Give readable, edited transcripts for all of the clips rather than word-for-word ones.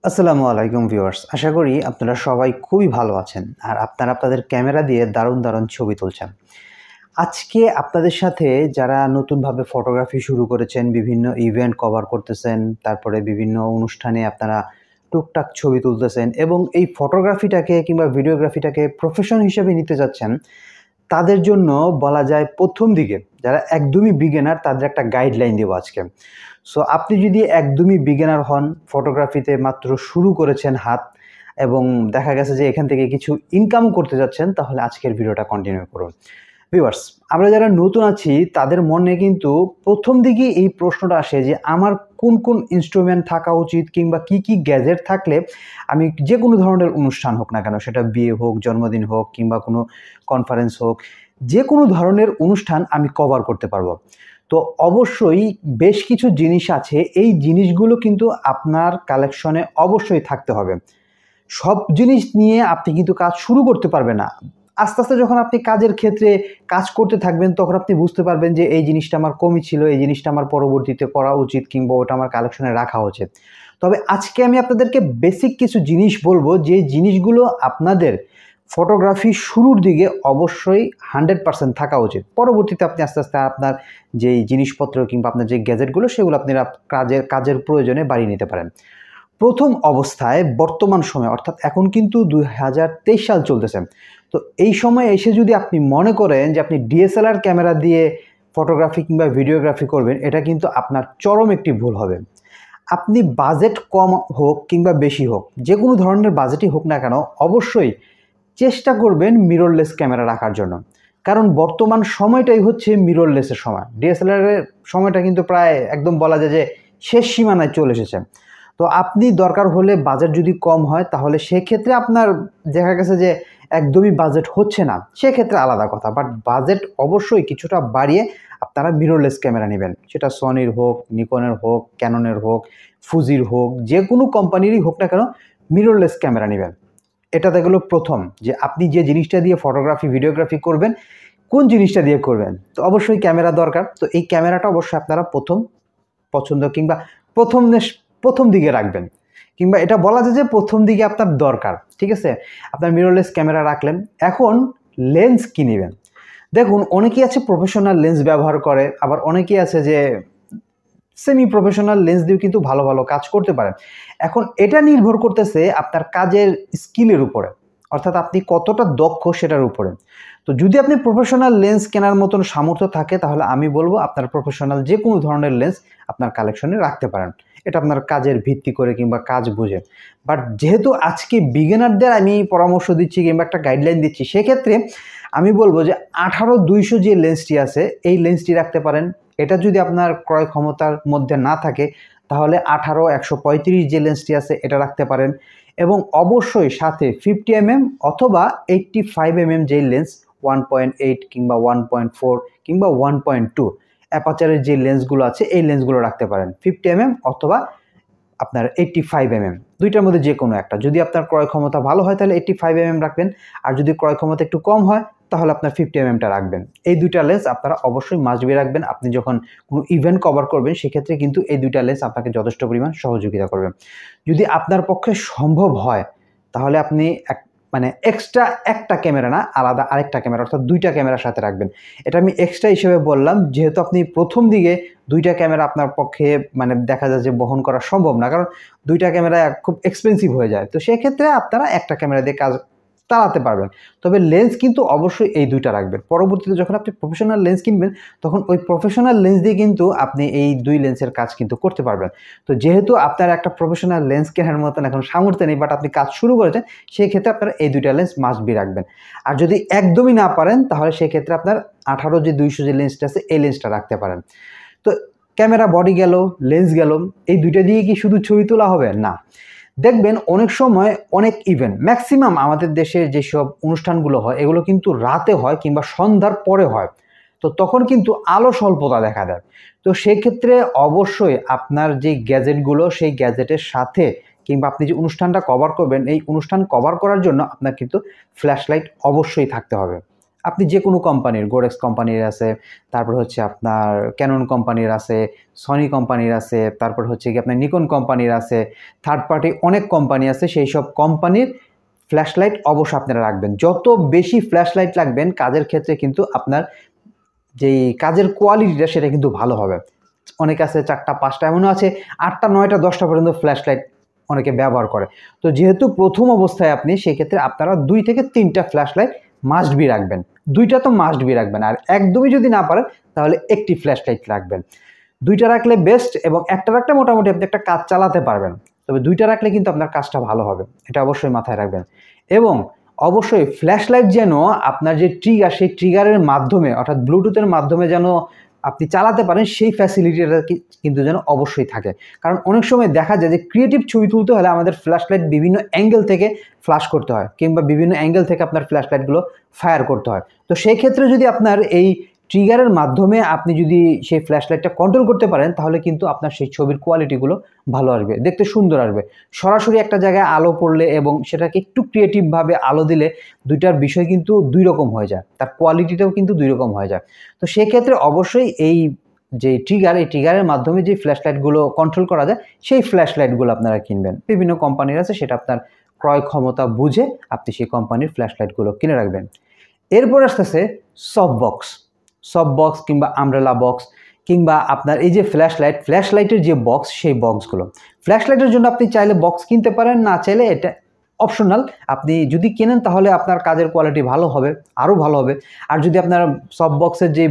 আসসালামু আলাইকুম ভিউয়ার্স, আশা করি আপনারা সবাই খুবই ভালো আছেন আর আপনারা আপনাদের ক্যামেরা দিয়ে দারুণ দারুণ ছবি তুলছেন। আজকে আপনাদের সাথে যারা নতুনভাবে ফটোগ্রাফি শুরু করেছেন, বিভিন্ন ইভেন্ট কভার করতেছেন, তারপরে বিভিন্ন অনুষ্ঠানে আপনারা টুকটাক ছবি তুলতেছেন এবং এই ফটোগ্রাফিটাকে কিংবা ভিডিওগ্রাফিটাকে প্রফেশন হিসেবে নিতে যাচ্ছেন, তাদের জন্য বলা যায় প্রথম দিকে যারা একদমই বিগিনার তাদের একটা গাইডলাইন দেব আজকে। সো আপনি যদি একদমই বিগিনার হন, ফটোগ্রাফিতে মাত্র শুরু করেছেন হাত এবং দেখা গেছে যে এখান থেকে কিছু ইনকামও করতে যাচ্ছেন, তাহলে আজকের ভিডিওটা কন্টিনিউ করুন। ভিউয়ার্স, আমরা যারা নতুন আছি তাদের মনে কিন্তু প্রথম দিকেই এই প্রশ্নটা আসে যে আমার কোন কোন ইনস্ট্রুমেন্ট থাকা উচিত কিংবা কি কি গ্যাজেট থাকলে আমি যে কোনো ধরনের অনুষ্ঠান হোক না কেন, সেটা বিয়ে হোক, জন্মদিন হোক কিংবা কোনো কনফারেন্স হোক, যে কোনো ধরনের অনুষ্ঠান আমি কভার করতে পারবো। তো অবশ্যই বেশ কিছু জিনিস আছে, এই জিনিসগুলো কিন্তু আপনার কালেকশনে অবশ্যই থাকতে হবে। সব জিনিস নিয়ে আপনি কিন্তু কাজ শুরু করতে পারবেন না। আস্তে আস্তে যখন আপনি কাজের ক্ষেত্রে কাজ করতে থাকবেন, তখন আপনি বুঝতে পারবেন যে এই জিনিসটা আমার কমই ছিল, এই জিনিসটা আমার পরবর্তীতে করা উচিত কিংবা ওটা আমার কালেকশনে রাখা উচিত। তবে আজকে আমি আপনাদেরকে বেসিক কিছু জিনিস বলবো, যে জিনিসগুলো আপনাদের ফটোগ্রাফি শুরুর দিকে অবশ্যই 100% থাকা উচিত। পরবর্তীতে আপনি আস্তে আস্তে আপনার যেই জিনিসপত্র কিংবা আপনার যে গ্যাজেটগুলো, সেগুলো আপনারা কাজের প্রয়োজনে বাড়িয়ে নিতে পারেন। প্রথম অবস্থায় বর্তমান সময়ে, অর্থাৎ এখন কিন্তু 2023 সাল চলতেছে। তো এই সময়ে এসে যদি আপনি মনে করেন যে আপনি ডিএসএলআর ক্যামেরা দিয়ে ফটোগ্রাফি কিংবা ভিডিওগ্রাফি করবেন, এটা কিন্তু আপনার চরম একটি ভুল হবে। আপনি বাজেট কম হোক কিংবা বেশি হোক, যে কোনো ধরনের বাজেটই হোক না কেন, অবশ্যই চেষ্টা করবেন মিররলেস ক্যামেরা রাখার জন্য। কারণ বর্তমান সময়টাই হচ্ছে মিররলেসের সময়। ডিএসএলআরের সময়টা কিন্তু প্রায় একদম বলা যায় যে শেষ সীমানায় চলে এসেছে। তো আপনি দরকার হলে বাজেট যদি কম হয়, তাহলে সেক্ষেত্রে আপনার দেখা গেছে যে একদমই বাজেট হচ্ছে না, সেক্ষেত্রে আলাদা কথা। বাট বাজেট অবশ্যই কিছুটা বাড়িয়ে আপনারা মিররলেস ক্যামেরা নেবেন, সেটা সনির হোক, নিকনের হোক, ক্যাননের হোক, ফুজির হোক, যে কোনো কোম্পানিরই হোক না কেন, মিররলেস ক্যামেরা নেবেন। এটা দেখা গেলো প্রথম, যে আপনি যে জিনিসটা দিয়ে ফটোগ্রাফি ভিডিওগ্রাফি করবেন, কোন জিনিসটা দিয়ে করবেন। তো অবশ্যই ক্যামেরা দরকার। তো এই ক্যামেরাটা অবশ্যই আপনারা প্রথম পছন্দ কিংবা প্রথম দিকে রাখবেন, কিংবা এটা বলা যায় যে প্রথম দিকে আপনার দরকার। ঠিক আছে, আপনার মিররলেস ক্যামেরা রাখলেন। এখন লেন্স কি নেবেন? দেখুন, অনেকেই আছে প্রফেশনাল লেন্স ব্যবহার করে, আবার অনেকেই আছে যে সেমি প্রফেশনাল লেন্স দিয়েও কিন্তু ভালো ভালো কাজ করতে পারেন। এখন এটা নির্ভর করতেছে আপনার কাজের স্কিলের উপরে, অর্থাৎ আপনি কতটা দক্ষ সেটার উপরে। তো যদি আপনি প্রফেশনাল লেন্স কেনার মতন সামর্থ্য থাকে, তাহলে আমি বলবো আপনার প্রফেশনাল যে কোনো ধরনের লেন্স আপনার কালেকশনে রাখতে পারেন। এটা আপনার কাজের ভিত্তি করে কিংবা কাজ বুঝে। বাট যেহেতু আজকে বিগিনারদের আমি পরামর্শ দিচ্ছি কিংবা একটা গাইডলাইন দিচ্ছি, সেক্ষেত্রে আমি বলবো যে 18-200 যে লেন্সটি আছে, এই লেন্সটি রাখতে পারেন। এটা যদি আপনার ক্রয় ক্ষমতার মধ্যে না থাকে, তাহলে 18-135 যে লেন্সটি আছে এটা রাখতে পারেন। এবং অবশ্যই সাথে 50mm অথবা 85mm যেই লেন্স 1.8 কিংবা 1.4 কিংবা 1.2 অ্যাপাচারের যে লেন্সগুলো আছে, এই লেন্সগুলো রাখতে পারেন। 50mm অথবা আপনার 85mm, দুইটার মধ্যে যে কোনো একটা। যদি আপনার ক্রয় ক্ষমতা ভালো হয় তাহলে 85mm রাখবেন, আর যদি ক্রয় ক্ষমতা একটু কম হয় তাহলে আপনার 50mmটা রাখবেন। এই দুইটা লেন্স আপনারা অবশ্যই মাস্ট বি রাখবেন। আপনি যখন কোনো ইভেন্ট কভার করবেন, সেক্ষেত্রে কিন্তু এই দুইটা লেন্স আপনাকে যথেষ্ট পরিমাণ সহযোগিতা করবে। যদি আপনার পক্ষে সম্ভব হয়, তাহলে আপনি মানে এক্সট্রা একটা ক্যামেরা না, আলাদা আরেকটা ক্যামেরা, অর্থাৎ দুইটা ক্যামেরার সাথে রাখবেন। এটা আমি এক্সট্রা হিসেবে বললাম, যেহেতু আপনি প্রথম দিকে দুইটা ক্যামেরা আপনার পক্ষে মানে দেখা যায় যে বহন করা সম্ভব না, কারণ দুইটা ক্যামেরা খুব এক্সপেন্সিভ হয়ে যায়। তো সেক্ষেত্রে আপনারা একটা ক্যামেরা দিয়ে কাজ চালাতে পারবেন। তবে লেন্স কিন্তু অবশ্যই এই দুইটা রাখবেন। পরবর্তীতে যখন আপনি প্রফেশনাল লেন্স কিনবেন, তখন ওই প্রফেশনাল লেন্স দিয়ে কিন্তু আপনি এই দুই লেন্সের কাজ কিন্তু করতে পারবেন। তো যেহেতু আপনার একটা প্রফেশনাল লেন্স কেনার মতন এখন সামর্থ্য নেই, বাট আপনি কাজ শুরু করেছেন, সেই ক্ষেত্রে আপনারা এই দুইটা লেন্স মাস্ট বি রাখবেন। আর যদি একদমই না পারেন, তাহলে সেক্ষেত্রে আপনার 18-200 যে লেন্সটা আছে, এই লেন্সটা রাখতে পারেন। তো ক্যামেরা বডি গেল, লেন্স গেল, এই দুইটা দিয়ে কি শুধু ছবি তোলা হবে? না। দেখবেন অনেক সময় অনেক ইভেন্ট, ম্যাক্সিমাম আমাদের দেশে যেসব অনুষ্ঠানগুলো হয়, এগুলো কিন্তু রাতে হয় কিংবা সন্ধ্যার পরে হয়। তো তখন কিন্তু আলো স্বল্পতা দেখা দেয়। তো সেক্ষেত্রে অবশ্যই আপনার যে গ্যাজেটগুলো, সেই গ্যাজেটের সাথে কিংবা আপনি যে অনুষ্ঠানটা কভার করবেন, এই অনুষ্ঠান কভার করার জন্য আপনার কিন্তু ফ্ল্যাশ লাইট অবশ্যই থাকতে হবে। আপনি যে কোনো কোম্পানির, গোরেক্স কোম্পানির আছে, তারপর হচ্ছে আপনার ক্যানন কোম্পানির আছে, সনি কোম্পানির আছে, তারপর হচ্ছে কি আপনার নিকন কোম্পানির আছে, থার্ড পার্টি অনেক কোম্পানি আছে। সেই সব কোম্পানির ফ্ল্যাশ লাইট অবশ্যই আপনারা রাখবেন। যত বেশি ফ্ল্যাশ লাইট রাখবেন কাজের ক্ষেত্রে কিন্তু আপনার যেই কাজের কোয়ালিটিটা সেটা কিন্তু ভালো হবে। অনেক আছে 4টা 5টা, এমনও আছে 8টা 9টা 10টা পর্যন্ত ফ্ল্যাশ লাইট অনেকে ব্যবহার করে। তো যেহেতু প্রথম অবস্থায় আপনি, সেক্ষেত্রে আপনারা 2 থেকে 3টা ফ্ল্যাশ লাইট মাস্ট বি রাখবেন। 2টা তো মাস্ট বি রাখবেন, আর একদমই যদি না পারেন তাহলে একটি ফ্ল্যাশ লাইট রাখবেন। 2টা রাখলে বেস্ট, এবং একটা রাখলে মোটামুটি আপনি একটা কাজ চালাতে পারবেন। তবে 2টা রাখলে কিন্তু আপনার কাজটা ভালো হবে, এটা অবশ্যই মাথায় রাখবেন। এবং অবশ্যই ফ্ল্যাশ লাইট যেন আপনার যে ট্রিগার, সেই ট্রিগারের মাধ্যমে অর্থাৎ ব্লুটুথের মাধ্যমে যেন আপনি চালাতে পারেন, সেই ফ্যাসিলিটিটা কিন্তু যেন অবশ্যই থাকে। কারণ অনেক সময় দেখা যায় যে ক্রিয়েটিভ ছবি তুলতে হলে আমাদের ফ্ল্যাশ লাইট বিভিন্ন অ্যাঙ্গেল থেকে ফ্ল্যাশ করতে হয়, কিংবা বিভিন্ন অ্যাঙ্গেল থেকে আপনার ফ্ল্যাশ লাইটগুলো ফায়ার করতে হয়। তো সেই ক্ষেত্রে যদি আপনার এই ট্রিগারের মাধ্যমে আপনি যদি সেই ফ্ল্যাশ লাইটটা কন্ট্রোল করতে পারেন, তাহলে কিন্তু আপনার সেই ছবির কোয়ালিটিগুলো ভালো আসবে, দেখতে সুন্দর আসবে। সরাসরি একটা জায়গায় আলো পড়লে এবং সেটাকে একটু ক্রিয়েটিভভাবে আলো দিলে দুইটার বিষয় কিন্তু 2 রকম হয়ে যায়, তার কোয়ালিটিটাও কিন্তু 2 রকম হয়ে যায়। তো সেক্ষেত্রে অবশ্যই এই যে ট্রিগার, এই ট্রিগারের মাধ্যমে যে ফ্ল্যাশ লাইটগুলো কন্ট্রোল করা যায়, সেই ফ্ল্যাশ লাইটগুলো আপনারা কিনবেন। বিভিন্ন কোম্পানির আছে, সেটা আপনার ক্রয় ক্ষমতা বুঝে আপনি সেই কোম্পানির ফ্ল্যাশ লাইটগুলো কিনে রাখবেন। এরপর আসতেছে সফট বক্স। সফট বক্স কিংবা আমব্রেলা বক্স, কিংবা আপনার এই যে ফ্ল্যাশ লাইটের যে বক্স, সেই বক্সগুলো। ফ্ল্যাশ লাইটের জন্য আপনি চাইলে বক্স কিনতে পারেন, না চাইলে এটা অপশনাল। আপনি যদি কেনেন তাহলে আপনার কাজের কোয়ালিটি ভালো হবে, আরও ভালো হবে। আর যদি আপনার সফট বক্সের যে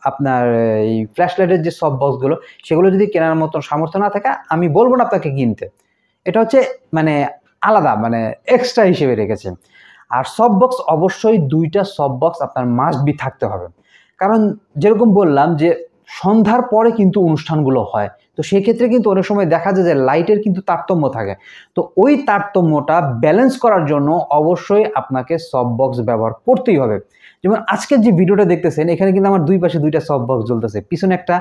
আপনার এই ফ্ল্যাশ লাইটের যে সফট বক্সগুলো, সেগুলো যদি কেনার মতো সামর্থ্য না থাকে, আমি বলবো না আপনাকে কিনতে। এটা হচ্ছে মানে আলাদা, মানে এক্সট্রা হিসেবে রেখেছেন। আর সফট বক্স অবশ্যই 2টা সফট বক্স আপনার মাস্ট বি থাকতে হবে। কারণ যেরকম বললাম যে সন্ধ্যার পরে কিন্তু অনুষ্ঠানগুলো হয়, তো সেক্ষেত্রে কিন্তু অনেক সময় দেখা যায় যে লাইটের কিন্তু তারতম্য থাকে। তো ওই তারতম্যটা ব্যালেন্স করার জন্য অবশ্যই আপনাকে সফট বক্স ব্যবহার করতেই হবে। যেমন আজকের যে ভিডিওটা দেখতেছেন, এখানে কিন্তু আমার 2 পাশে 2টা সফট বক্স জ্বলতেছে, পিছনে একটা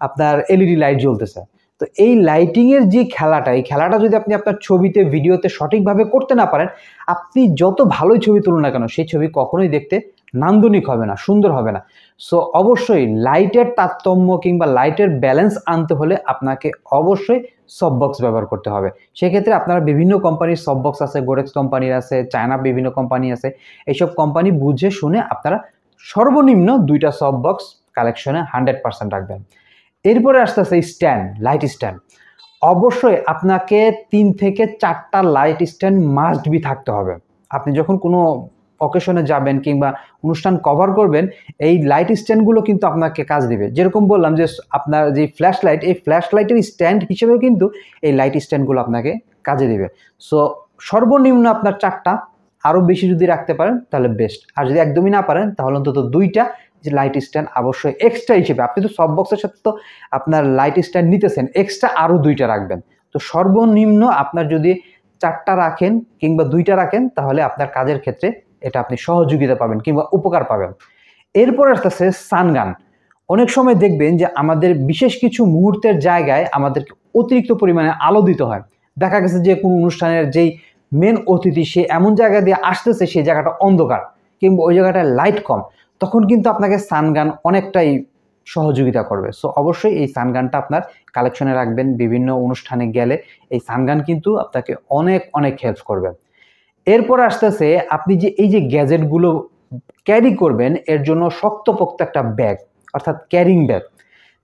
আপনার এলইডি লাইট জ্বলতেছে। তো এই লাইটিংয়ের যে খেলাটা, এই খেলাটা যদি আপনি আপনার ছবিতে, ভিডিওতে সঠিকভাবে করতে না পারেন, আপনি যত ভালোই ছবি তুলুন না কেন, সেই ছবি কখনোই দেখতে নান্দনিক হবে না, সুন্দর হবে না। সো অবশ্যই লাইটের তারতম্য কিংবা লাইটের ব্যালেন্স আনতে হলে আপনাকে অবশ্যই সফট বক্স ব্যবহার করতে হবে। সেক্ষেত্রে আপনারা বিভিন্ন কোম্পানির সফট বক্স আছে, গোরেক্স কোম্পানির আছে, চায়না বিভিন্ন কোম্পানি আছে। এইসব কোম্পানি বুঝে শুনে আপনারা সর্বনিম্ন 2টা সফট বক্স কালেকশনে 100% রাখবেন। এরপরে আসতেছে স্ট্যান্ড, লাইট স্ট্যান্ড। অবশ্যই আপনাকে 3 থেকে 4টা লাইট স্ট্যান্ড মাস্ট বি থাকতে হবে। আপনি যখন কোনো অকেশনে যাবেন কিংবা অনুষ্ঠান কভার করবেন, এই লাইট স্ট্যান্ডগুলো কিন্তু আপনাকে কাজ দিবে। যেরকম বললাম যে আপনার যে ফ্ল্যাশ লাইট, এই ফ্ল্যাশ লাইটের স্ট্যান্ড হিসেবেও কিন্তু এই লাইট স্ট্যান্ডগুলো আপনাকে কাজে দিবে। সো সর্বনিম্ন আপনার 4টা, আরও বেশি যদি রাখতে পারেন তাহলে বেস্ট। আর যদি একদমই না পারেন তাহলে অন্তত 2টা যে লাইট স্ট্যান্ড অবশ্যই এক্সট্রা হিসেবে। আপনি তো সফট বক্সের সাথে তো আপনার লাইট স্ট্যান্ড নিতেছেন, এক্সট্রা আরও 2টা রাখবেন। তো সর্বনিম্ন আপনার যদি 4টা রাখেন কিংবা 2টা রাখেন, তাহলে আপনার কাজের ক্ষেত্রে এটা আপনি সহযোগিতা পাবেন কিংবা উপকার পাবেন। এরপর আসতেছে সানগান। অনেক সময় দেখবেন যে আমাদের বিশেষ কিছু মুহূর্তের জায়গায় আমাদেরকে অতিরিক্ত পরিমাণে আলো দিতে হয়। দেখা গেছে যে কোনো অনুষ্ঠানের যেই মেন অতিথি, সে এমন জায়গা দিয়ে আসতেছে, সেই জায়গাটা অন্ধকার কিংবা ওই জায়গাটায় লাইট কম, তখন কিন্তু আপনাকে সানগান অনেকটাই সহযোগিতা করবে। সো অবশ্যই এই সানগানটা আপনার কালেকশনে রাখবেন। বিভিন্ন অনুষ্ঠানে গেলে এই সানগান কিন্তু আপনাকে অনেক অনেক হেল্প করবে। এরপর আসতেছে আপনি যে এই যে গ্যাজেটগুলো ক্যারি করবেন, এর জন্য শক্তপোক্ত একটা ব্যাগ, অর্থাৎ ক্যারিং ব্যাগ।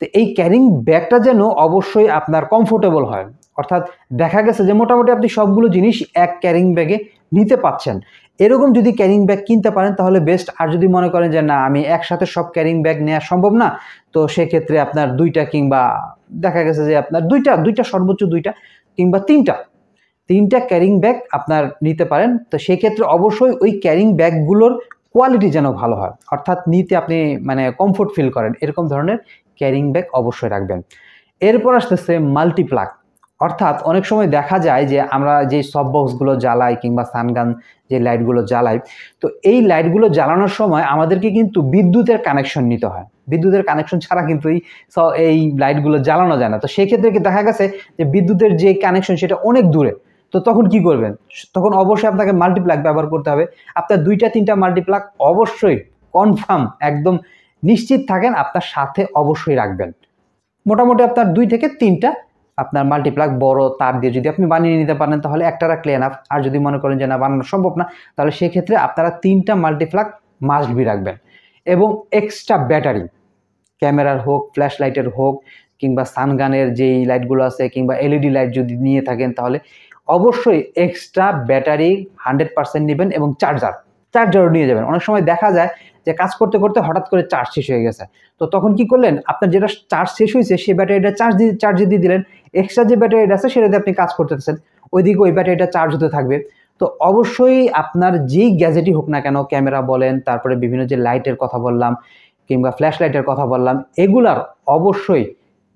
তো এই ক্যারিং ব্যাগটা যেন অবশ্যই আপনার কমফোর্টেবল হয়, অর্থাৎ দেখা গেছে যে মোটামুটি আপনি সবগুলো জিনিস এক ক্যারিং ব্যাগে নিতে পাচ্ছেন। এরকম যদি ক্যারিং ব্যাগ কিনতে পারেন তাহলে বেস্ট। আর যদি মনে করেন যে না, আমি একসাথে সব ক্যারিং ব্যাগ নেওয়া সম্ভব না, তো সেক্ষেত্রে আপনার 2টা কিংবা দেখা গেছে যে আপনার 2টা সর্বোচ্চ 2টা কিংবা 3টা ক্যারিং ব্যাগ আপনার নিতে পারেন। তো সেক্ষেত্রে অবশ্যই ওই ক্যারিং ব্যাগগুলোর কোয়ালিটি যেন ভালো হয়, অর্থাৎ নিতে আপনি মানে কমফোর্ট ফিল করেন, এরকম ধরনের ক্যারিং ব্যাগ অবশ্যই রাখবেন। এরপর আসতেছে মাল্টিপ্লাগ। অর্থাৎ অনেক সময় দেখা যায় যে আমরা যে সফট বক্সগুলো জ্বালাই কিংবা সানগান যে লাইটগুলো জ্বালাই, তো এই লাইটগুলো জ্বালানোর সময় আমাদেরকে কিন্তু বিদ্যুতের কানেকশন নিতে হয়। বিদ্যুতের কানেকশন ছাড়া কিন্তু এই লাইটগুলো জ্বালানো যায় না। তো সেক্ষেত্রে কি দেখা গেছে যে বিদ্যুতের যে কানেকশন সেটা অনেক দূরে, তো তখন কি করবেন? তখন অবশ্যই আপনাকে মাল্টিপ্লাগ ব্যবহার করতে হবে। আপনার 2টা 3টা মাল্টিপ্লাগ অবশ্যই কনফার্ম একদম নিশ্চিত থাকেন আপনার সাথে অবশ্যই রাখবেন। মোটামুটি আপনার 2 থেকে 3টা আপনার মাল্টিপ্লাগ বড় তার দিয়ে যদি আপনি বানিয়ে নিতে পারেন তাহলে একটা রাখলে এনাফ। আর যদি মনে করেন যে না বানানো সম্ভব না, তাহলে সেক্ষেত্রে আপনারা 3টা মাল্টিপ্লাগ মাস্ট বি রাখবেন। এবং এক্সট্রা ব্যাটারি, ক্যামেরার হোক, ফ্ল্যাশ লাইটের হোক, কিংবা সানগানের যেই লাইটগুলো আছে, কিংবা এলইডি লাইট যদি নিয়ে থাকেন তাহলে অবশ্যই এক্সট্রা ব্যাটারি 100% নেবেন এবং চার্জারও নিয়ে যাবেন। অনেক সময় দেখা যায় যে কাজ করতে করতে হঠাৎ করে চার্জ শেষ হয়ে গেছে, তো তখন কি করলেন, আপনার যেটা চার্জ শেষ হয়েছে সেই ব্যাটারিটা চার্জে দিয়ে দিলেন, এক্সট্রা যে ব্যাটারিটা আছে সেটাতে আপনি কাজ করতেছেন, ওইদিকে ওই ব্যাটারিটা চার্জ হতে থাকবে। তো অবশ্যই আপনার যেই গ্যাজেটই হোক না কেন, ক্যামেরা বলেন, তারপরে বিভিন্ন যে লাইটের কথা বললাম কিংবা ফ্ল্যাশ লাইটের কথা বললাম, এগুলার অবশ্যই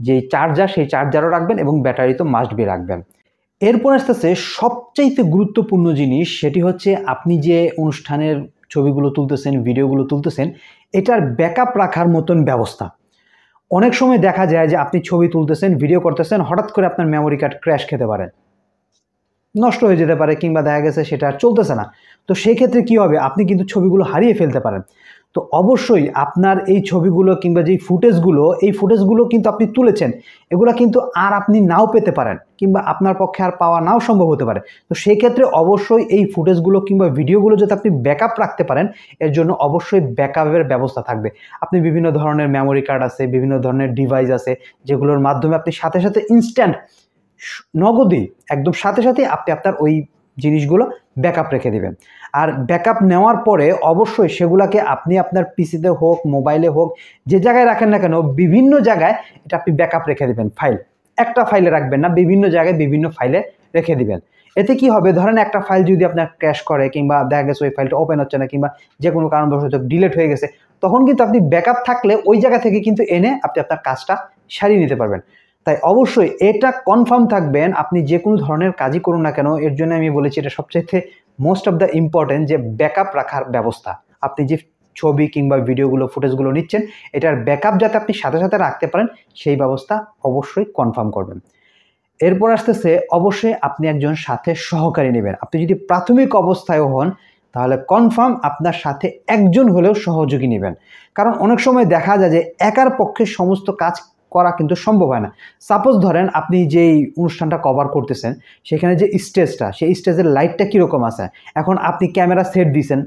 যেই চার্জার সেই চার্জারও রাখবেন এবং ব্যাটারি তো মাস্ট বি রাখবেন। এরপর আসতেছে সবচাইতে গুরুত্বপূর্ণ জিনিস, সেটি হচ্ছে আপনি যে অনুষ্ঠানের ছবিগুলো তুলতেছেন, ভিডিওগুলো তুলতেছেন, এটার ব্যাকআপ রাখার মতন ব্যবস্থা। অনেক সময় দেখা যায় যে আপনি ছবি তুলতেছেন, ভিডিও করতেছেন, হঠাৎ করে আপনার মেমোরি কার্ড ক্র্যাশ খেতে পারে, নষ্ট হয়ে যেতে পারে, কিংবা দেখা গেছে সেটা আর চলতেছে না। তো সেই ক্ষেত্রে কী হবে, আপনি কিন্তু ছবিগুলো হারিয়ে ফেলতে পারেন। তো অবশ্যই আপনার এই ছবিগুলো কিংবা যেই ফুটেজগুলো কিন্তু আপনি তুলেছেন, এগুলো কিন্তু আর আপনি নাও পেতে পারেন, কিংবা আপনার পক্ষে আর পাওয়া নাও সম্ভব হতে পারে। তো সেই ক্ষেত্রে অবশ্যই এই ফুটেজগুলো কিংবা ভিডিওগুলো যাতে আপনি ব্যাকআপ রাখতে পারেন, এর জন্য অবশ্যই ব্যাকআপের ব্যবস্থা থাকবে। আপনি বিভিন্ন ধরনের মেমোরি কার্ড আছে, বিভিন্ন ধরনের ডিভাইস আছে, যেগুলোর মাধ্যমে আপনি সাথে সাথে ইনস্ট্যান্ট নগদেই একদম সাথে সাথে আপনি আপনার ওই জিনিসগুলো ব্যাকআপ রেখে দিবেন। আর ব্যাকআপ নেওয়ার পরে অবশ্যই সেগুলোকে আপনি আপনার পিসিতে হোক, মোবাইলে হোক, যে জায়গায় রাখেন না কেন, বিভিন্ন জায়গায় এটা আপনি ব্যাকআপ রেখে দিবেন। একটা ফাইলে রাখবেন না, বিভিন্ন জায়গায় বিভিন্ন ফাইলে রেখে দিবেন। এতে কি হবে, ধরেন একটা ফাইল যদি আপনার ক্র্যাশ করে, কিংবা দেখা গেছে ওই ফাইলটা ওপেন হচ্ছে না, কিংবা যে কোনো কারণবশত ডিলিট হয়ে গেছে, তখন কিন্তু আপনি ব্যাকআপ থাকলে ওই জায়গা থেকে কিন্তু এনে আপনি আপনার কাজটা সারিয়ে নিতে পারবেন। তাই অবশ্যই এটা কনফার্ম থাকবেন, আপনি যে কোনো ধরনের কাজই করুন না কেন, এর জন্য আমি বলেছি এটা সবচেয়ে মোস্ট অফ দ্য ইম্পর্টেন্ট, যে ব্যাকআপ রাখার ব্যবস্থা। আপনি যে ছবি কিংবা ভিডিওগুলো, ফুটেজগুলো নিচ্ছেন, এটার ব্যাকআপ যাতে আপনি সাথে সাথে রাখতে পারেন, সেই ব্যবস্থা অবশ্যই কনফার্ম করবেন। এরপর আসতেছে অবশ্যই আপনি একজন সাথে সহকারী নেবেন। আপনি যদি প্রাথমিক অবস্থায় হন, তাহলে কনফার্ম আপনার সাথে একজন হলেও সহযোগী নেবেন। কারণ অনেক সময় দেখা যায় যে একার পক্ষে সমস্ত কাজ করা কিন্তু সম্ভব হয় না। সাপোজ ধরেন আপনি যেই অনুষ্ঠানটা কভার করতেছেন, সেখানে যে স্টেজটা, সেই স্টেজের লাইটটা কীরকম আছে, এখন আপনি ক্যামেরা সেট দিয়েছেন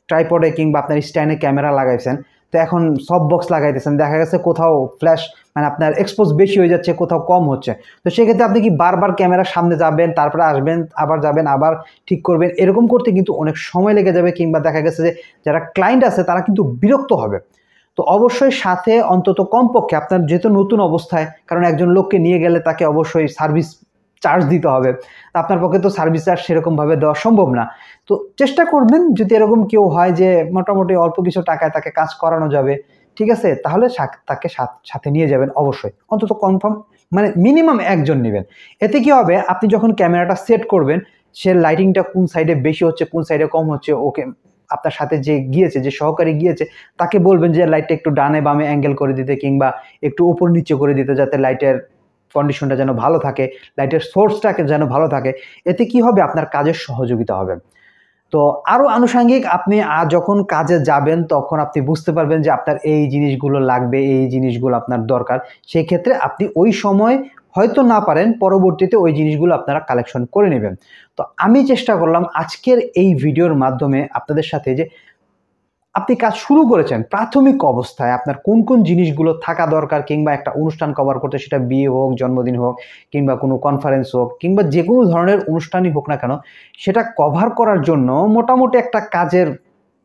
ট্রাইপডে কিংবা আপনার স্ট্যান্ডে ক্যামেরা লাগাইছেন, তো এখন সব বক্স লাগাইতেছেন, দেখা গেছে কোথাও ফ্ল্যাশ মানে আপনার এক্সপোজ বেশি হয়ে যাচ্ছে, কোথাও কম হচ্ছে। তো সেক্ষেত্রে আপনি কি বারবার ক্যামেরার সামনে যাবেন, তারপরে আসবেন, আবার যাবেন, আবার ঠিক করবেন, এরকম করতে কিন্তু অনেক সময় লেগে যাবে, কিংবা দেখা গেছে যে যারা ক্লায়েন্ট আছে তারা কিন্তু বিরক্ত হবে। তো অবশ্যই সাথে অন্তত কমপক্ষে আপনার যেহেতু নতুন অবস্থায়, কারণ একজন লোককে নিয়ে গেলে তাকে অবশ্যই সার্ভিস চার্জ দিতে হবে, আপনার পক্ষে তো সার্ভিস চার্জ সেরকমভাবে দেওয়া সম্ভব না। তো চেষ্টা করবেন যদি এরকম কেউ হয় যে মোটামুটি অল্প কিছু টাকায় তাকে কাজ করানো যাবে, ঠিক আছে, তাহলে তাকে সাথে নিয়ে যাবেন। অবশ্যই অন্তত কনফার্ম মানে মিনিমাম একজন নেবেন। এতে কি হবে, আপনি যখন ক্যামেরাটা সেট করবেন, সে লাইটিংটা কোন সাইডে বেশি হচ্ছে, কোন সাইডে কম হচ্ছে, ওকে আপনার সাথে যে গিয়েছে, যে সহকারী গিয়েছে, তাকে বলবেন যে লাইটটা একটু ডানে বামে অ্যাঙ্গেল করে দিতে, কিংবা একটু উপর নিচে করে দিতে, যাতে লাইটের কন্ডিশনটা যেন ভালো থাকে, লাইটের সোর্সটাকে যেন ভালো থাকে। এতে কি হবে, আপনার কাজের সহযোগিতা হবে। তো আরও আনুষঙ্গিক, আপনি যখন কাজে যাবেন তখন আপনি বুঝতে পারবেন যে আপনার এই জিনিসগুলো লাগবে, এই জিনিসগুলো আপনার দরকার। সেই ক্ষেত্রে আপনি ওই সময় হয়তো না পারেন, পরবর্তীতে ওই জিনিসগুলো আপনারা কালেকশন করে নেবেন। তো আমি চেষ্টা করলাম আজকের এই ভিডিওর মাধ্যমে আপনাদের সাথে যে আপনি কাজ শুরু করেছেন, প্রাথমিক অবস্থায় আপনার কোন কোন জিনিসগুলো থাকা দরকার, কিংবা একটা অনুষ্ঠান কভার করতে, সেটা বিয়ে হোক, জন্মদিন হোক, কিংবা কোনো কনফারেন্স হোক, কিংবা যে কোনো ধরনের অনুষ্ঠানই হোক না কেন, সেটা কভার করার জন্য মোটামুটি একটা কাজের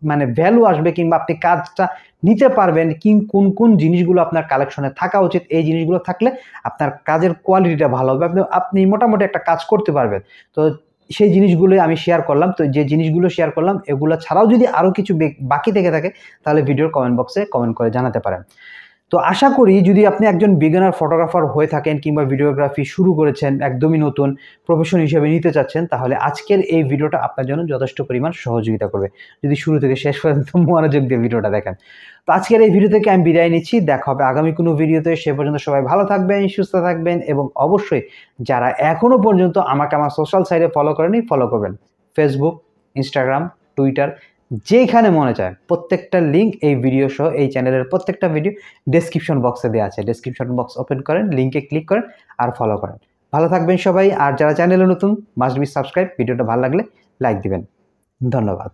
মানে ভ্যালু আসবে, কিংবা আপনি কাজটা নিতে পারবেন, কোন কোন জিনিসগুলো আপনার কালেকশনে থাকা উচিত। এই জিনিসগুলো থাকলে আপনার কাজের কোয়ালিটিটা ভালো হবে, আপনি মোটামুটি একটা কাজ করতে পারবেন। তো সেই জিনিসগুলোই আমি শেয়ার করলাম। তো যে জিনিসগুলো শেয়ার করলাম, এগুলো ছাড়াও যদি আরও কিছু বাকি থেকে থাকে, তাহলে ভিডিওর কমেন্ট বক্সে কমেন্ট করে জানাতে পারেন। তো আশা করি যদি আপনি একজন বিগিনার ফটোগ্রাফার হয়ে থাকেন, কিংবা ভিডিওগ্রাফি শুরু করেছেন, একদমই নতুন প্রফেশন হিসেবে নিতে চাচ্ছেন, তাহলে আজকের এই ভিডিওটা আপনার জন্য যথেষ্ট পরিমাণ সহযোগিতা করবে, যদি শুরু থেকে শেষ পর্যন্ত মনোযোগ দিয়ে ভিডিওটা দেখেন। তো আজকের এই ভিডিও থেকে আমি বিদায় নিচ্ছি, দেখা হবে আগামী কোনো ভিডিওতে। সে পর্যন্ত সবাই ভালো থাকবেন, সুস্থ থাকবেন, এবং অবশ্যই যারা এখনও পর্যন্ত আমাকে আমার সোশ্যাল সাইটে ফলো করেনি, ফলো করবেন। ফেসবুক, ইনস্টাগ্রাম, টুইটার, যেখানে মনে চায় প্রত্যেকটা লিঙ্ক এই ভিডিও সহ এই চ্যানেলের প্রত্যেকটা ভিডিও ডেসক্রিপশন বক্সে দেওয়া আছে। ডেসক্রিপশন বক্স ওপেন করেন, লিঙ্কে ক্লিক করেন আর ফলো করেন। ভালো থাকবেন সবাই। আর যারা চ্যানেলে নতুন মাস্ট বি সাবস্ক্রাইব। ভিডিওটা ভালো লাগলে লাইক দিবেন। ধন্যবাদ।